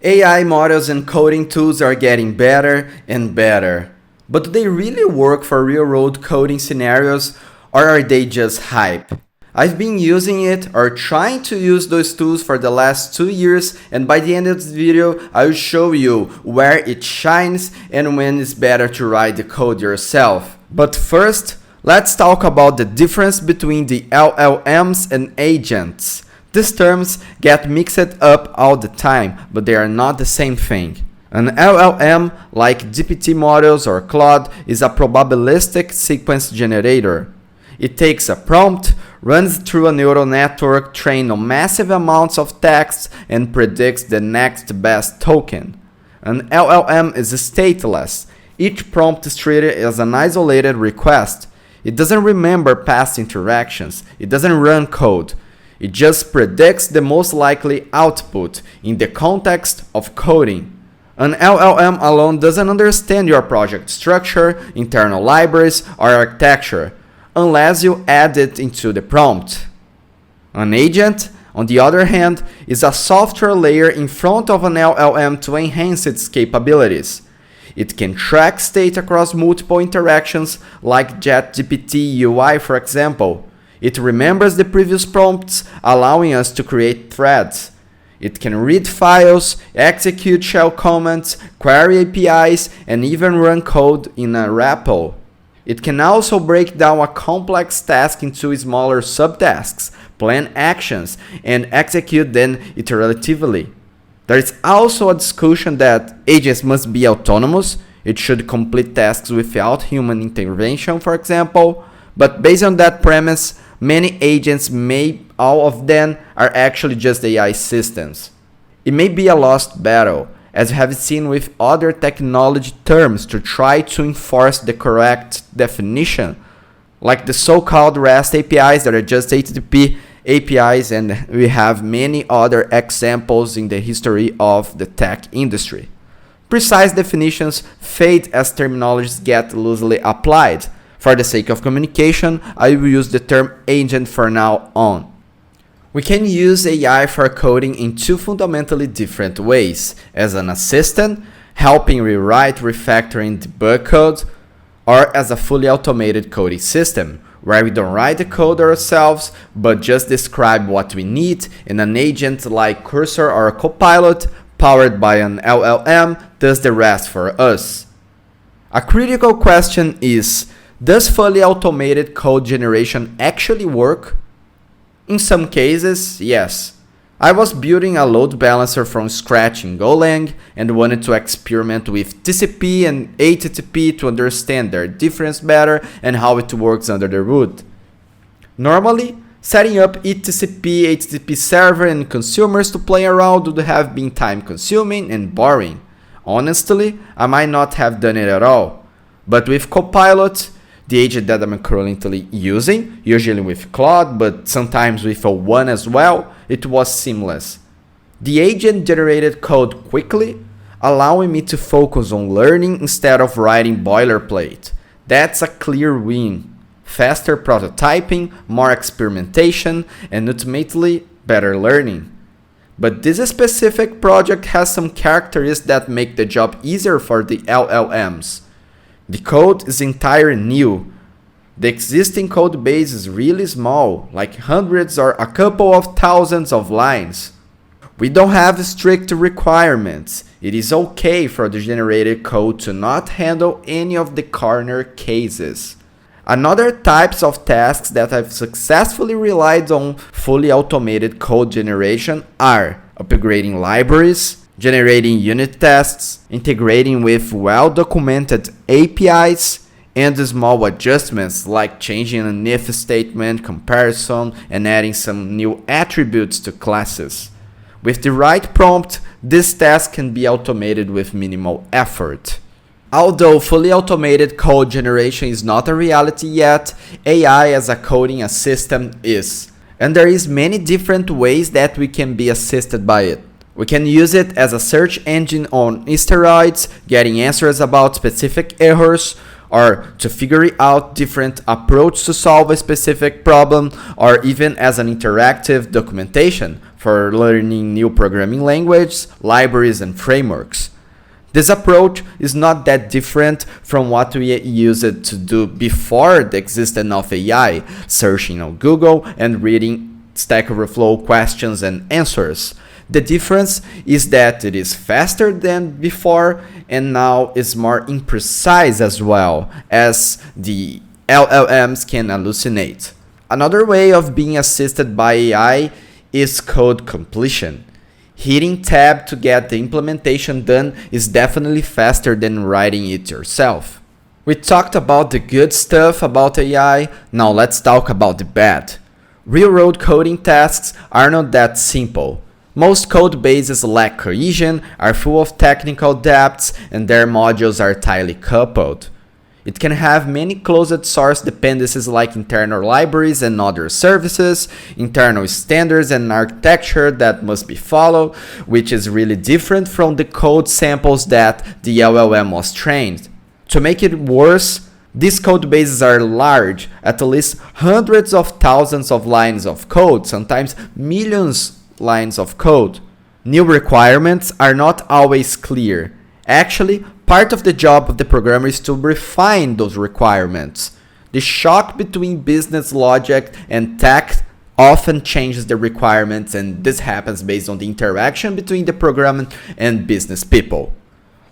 AI models and coding tools are getting better and better. But do they really work for real-world coding scenarios, or are they just hype? I've been using it or trying to use those tools for the last 2 years, and by the end of this video, I will show you where it shines and when it's better to write the code yourself. But first, let's talk about the difference between the LLMs and agents. These terms get mixed up all the time, but they are not the same thing. An LLM, like GPT models or Claude, is a probabilistic sequence generator. It takes a prompt, runs through a neural network trained on massive amounts of text, and predicts the next best token. An LLM is stateless. Each prompt is treated as an isolated request. It doesn't remember past interactions. It doesn't run code. It just predicts the most likely output in the context of coding. An LLM alone doesn't understand your project structure, internal libraries, or architecture, unless you add it into the prompt. An agent, on the other hand, is a software layer in front of an LLM to enhance its capabilities. It can track state across multiple interactions, like ChatGPT UI, for example. It remembers the previous prompts, allowing us to create threads. It can read files, execute shell commands, query APIs, and even run code in a REPL. It can also break down a complex task into smaller subtasks, plan actions, and execute them iteratively. There is also a discussion that agents must be autonomous. It should complete tasks without human intervention, for example. But based on that premise, many agents, all of them, are actually just AI systems. It may be a lost battle, as we have seen with other technology terms to try to enforce the correct definition, like the so-called REST APIs that are just HTTP APIs, and we have many other examples in the history of the tech industry. Precise definitions fade as terminologies get loosely applied. For the sake of communication, I will use the term agent for now on. We can use AI for coding in two fundamentally different ways: as an assistant, helping rewrite, refactor, and debug code, or as a fully automated coding system, where we don't write the code ourselves, but just describe what we need, and an agent like Cursor or Copilot, powered by an LLM, does the rest for us. A critical question is, does fully automated code generation actually work? In some cases, yes. I was building a load balancer from scratch in Golang and wanted to experiment with TCP and HTTP to understand their difference better and how it works under the hood. Normally, setting up eTCP, HTTP server, and consumers to play around would have been time-consuming and boring. Honestly, I might not have done it at all. But with Copilot, the agent that I'm currently using, usually with Claude, but sometimes with a 1 as well, it was seamless. The agent generated code quickly, allowing me to focus on learning instead of writing boilerplate. That's a clear win. Faster prototyping, more experimentation, and ultimately better learning. But this specific project has some characteristics that make the job easier for the LLMs. The code is entirely new. The existing code base is really small, like hundreds or a couple of thousands of lines. We don't have strict requirements. It is okay for the generated code to not handle any of the corner cases. Another types of tasks that I've successfully relied on fully automated code generation are upgrading libraries, generating unit tests, integrating with well-documented APIs, and small adjustments like changing an if statement, comparison, and adding some new attributes to classes. With the right prompt, this task can be automated with minimal effort. Although fully automated code generation is not a reality yet, AI as a coding assistant is. And there is many different ways that we can be assisted by it. We can use it as a search engine on steroids, getting answers about specific errors, or to figure out different approaches to solve a specific problem, or even as an interactive documentation. for learning new programming languages, libraries, and frameworks. This approach is not that different from what we used to do before the existence of AI, searching on Google and reading Stack Overflow questions and answers. The difference is that it is faster than before and now is more imprecise as well, as the LLMs can hallucinate. Another way of being assisted by AI is code completion. Hitting tab to get the implementation done is definitely faster than writing it yourself. We talked about the good stuff about AI, now let's talk about the bad. Real-world coding tasks are not that simple. Most code bases lack cohesion, are full of technical depths, and their modules are tightly coupled. It can have many closed source dependencies like internal libraries and other services, internal standards and architecture that must be followed, which is really different from the code samples that the LLM was trained. To make it worse, these code bases are large, at least hundreds of thousands of lines of code, sometimes millions lines of code. New requirements are not always clear. Actually, part of the job of the programmer is to refine those requirements. The shock between business logic and tech often changes the requirements, and this happens based on the interaction between the programmer and business people.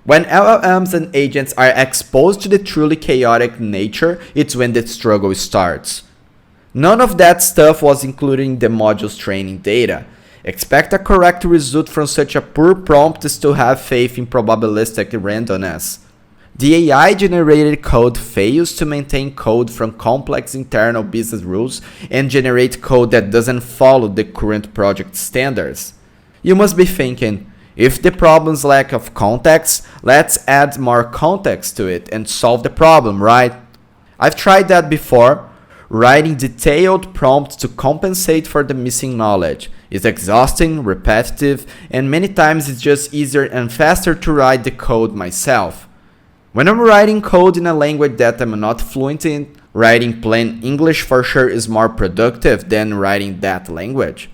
When LLMs and agents are exposed to the truly chaotic nature, it's when the struggle starts. None of that stuff was included in the module's training data. Expect a correct result from such a poor prompt is to have faith in probabilistic randomness. The AI-generated code fails to maintain code from complex internal business rules and generate code that doesn't follow the current project standards. You must be thinking, if the problem's lack of context, let's add more context to it and solve the problem, right? I've tried that before. Writing detailed prompts to compensate for the missing knowledge is exhausting, repetitive, and many times it's just easier and faster to write the code myself. When I'm writing code in a language that I'm not fluent in, writing plain English for sure is more productive than writing that language.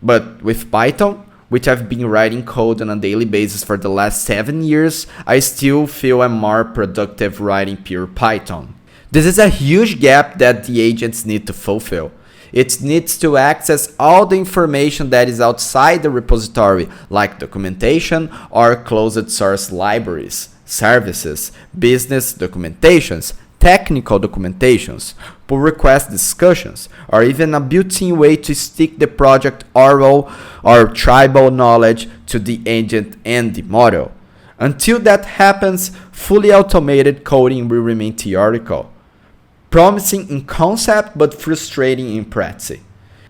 But with Python, which I've been writing code on a daily basis for the last 7 years, I still feel I'm more productive writing pure Python. This is a huge gap that the agents need to fulfill. It needs to access all the information that is outside the repository, like documentation or closed source libraries, services, business documentations, technical documentations, pull request discussions, or even a built-in way to stick the project oral or tribal knowledge to the agent and the model. Until that happens, fully automated coding will remain theoretical. Promising in concept but frustrating in practice.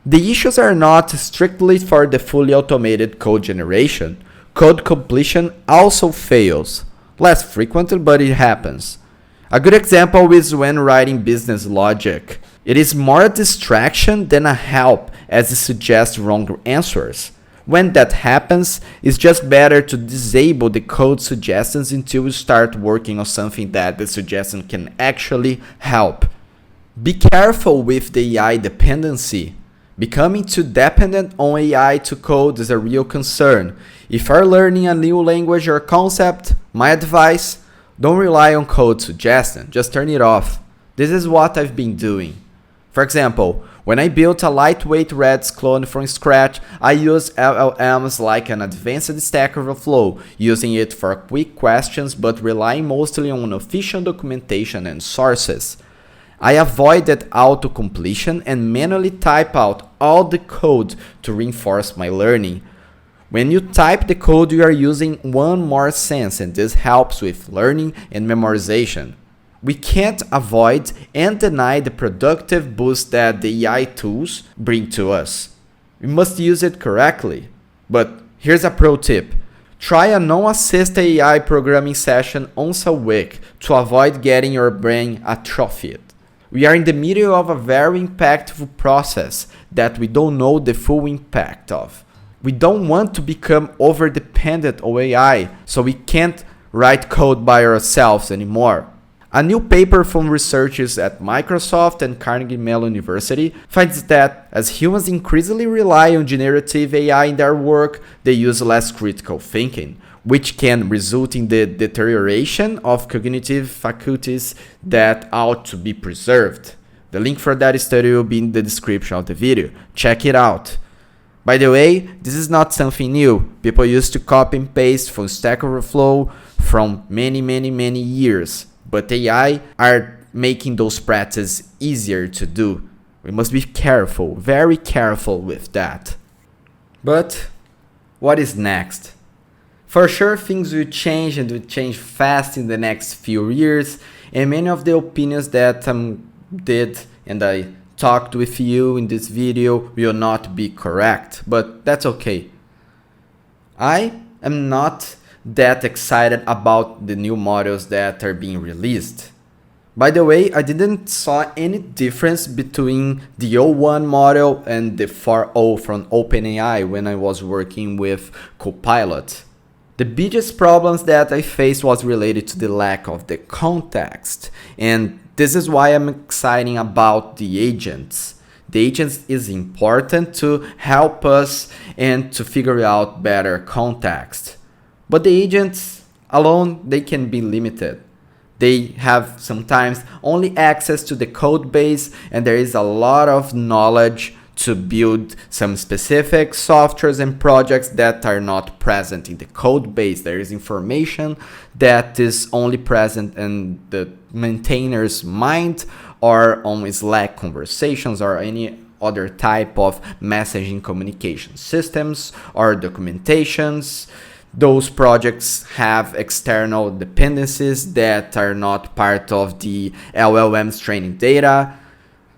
The issues are not strictly for the fully automated code generation. Code completion also fails. Less frequently, but it happens. A good example is when writing business logic. It is more a distraction than a help, as it suggests wrong answers. When that happens, it's just better to disable the code suggestions until you start working on something that the suggestion can actually help. Be careful with the AI dependency. Becoming too dependent on AI to code is a real concern. If you're learning a new language or concept, my advice, don't rely on code suggestion, just turn it off. This is what I've been doing. For example, when I built a lightweight Redis clone from scratch, I used LLMs like an advanced Stack Overflow, using it for quick questions but relying mostly on official documentation and sources. I avoided autocompletion and manually type out all the code to reinforce my learning. When you type the code, you are using one more sense, and this helps with learning and memorization. We can't avoid and deny the productive boost that the AI tools bring to us. We must use it correctly. But here's a pro tip. Try a non-assisted AI programming session once a week to avoid getting your brain atrophied. We are in the middle of a very impactful process that we don't know the full impact of. We don't want to become over-dependent on AI, so we can't write code by ourselves anymore. A new paper from researchers at Microsoft and Carnegie Mellon University finds that as humans increasingly rely on generative AI in their work, they use less critical thinking, which can result in the deterioration of cognitive faculties that ought to be preserved. The link for that study will be in the description of the video. Check it out. By the way, this is not something new. People used to copy and paste from Stack Overflow from many years. But AI are making those practices easier to do. We must be careful, very careful with that. But what is next? For sure, things will change and will change fast in the next few years. And many of the opinions that did and I talked with you in this video will not be correct. But that's okay. I am not that excited about the new models that are being released. By the way, I didn't saw any difference between the O1 model and the 4.0 from OpenAI when I was working with Copilot. The biggest problems that I faced was related to the lack of the context, and this is why I'm excited about the agents. The agents is important to help us and to figure out better context. But the agents alone, they can be limited. They have sometimes only access to the code base, and there is a lot of knowledge to build some specific softwares and projects that are not present in the code base. There is information that is only present in the maintainer's mind or on Slack conversations or any other type of messaging communication systems or documentations. Those projects have external dependencies that are not part of the LLM's training data.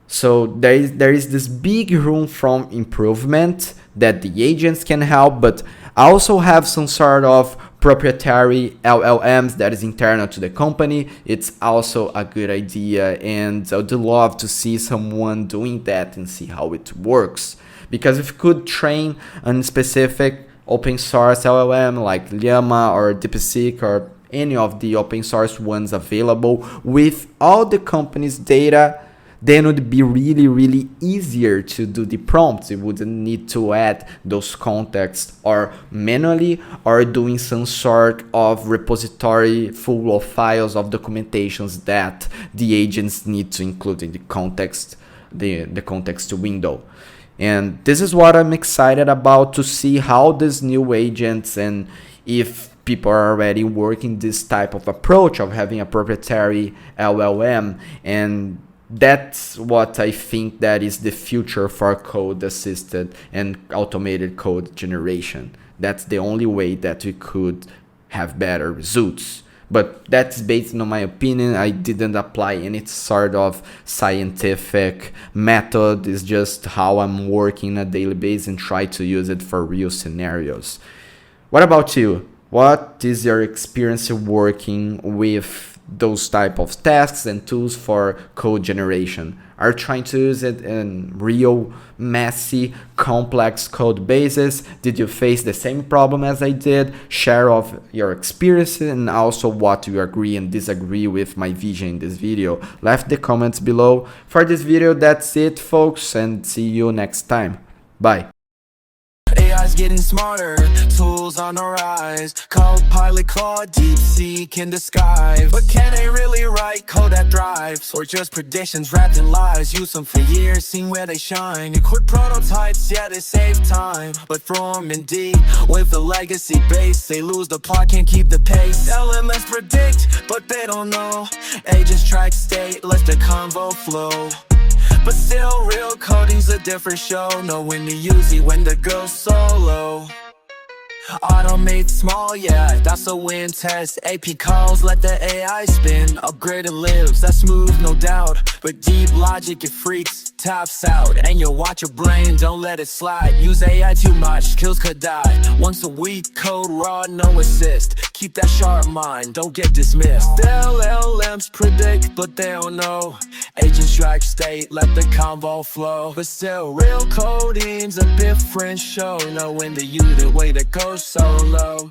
So there is this big room for improvement that the agents can help, but also have some sort of proprietary LLMs that is internal to the company. It's also a good idea, and I would love to see someone doing that and see how it works. Because if you could train on specific open source LLM like Llama or DeepSeek or any of the open source ones available with all the company's data, then it would be really easier to do the prompts. You wouldn't need to add those contexts or manually or doing some sort of repository full of files of documentations that the agents need to include in the context, the context window. And this is what I'm excited about, to see how these new agents, and if people are already working this type of approach of having a proprietary LLM. And that's what I think that is the future for code assisted and automated code generation. That's the only way that we could have better results. But that's based on my opinion. I didn't apply any sort of scientific method. It's just how I'm working on a daily basis and try to use it for real scenarios. What about you? What is your experience working with those type of tasks and tools for code generation? Are you trying to use it in real, messy, complex code bases? Did you face the same problem as I did? Share of your experiences and also what you agree and disagree with my vision in this video. Left the comments below. For this video, that's it, folks, and see you next time. Bye. AI's getting smarter, tools on the rise. Copilot, Claude, DeepSeek in the sky. But can they really write code that thrives? Or just predictions wrapped in lies? Use them for years, seeing where they shine. Quick prototypes, yeah, they save time, but throw them in deep with the legacy base. They lose the plot, can't keep the pace. LLMs predict, but they don't know. Agents track state, let the convo flow. But still, real coding's a different show. Know when to use it, when to go solo. Automate small, yeah, that's a win test. AP calls, let the AI spin. Upgraded lives, that's smooth, no doubt. But deep logic, it freaks, taps out. And you watch your brain, don't let it slide. Use AI too much, skills could die. Once a week, code raw, no assist. Keep that sharp mind, don't get dismissed. The LLMs predict, but they don't know. Agents track state, let the convo flow. But still, real coding's a different show. Know when to use it, way to go solo.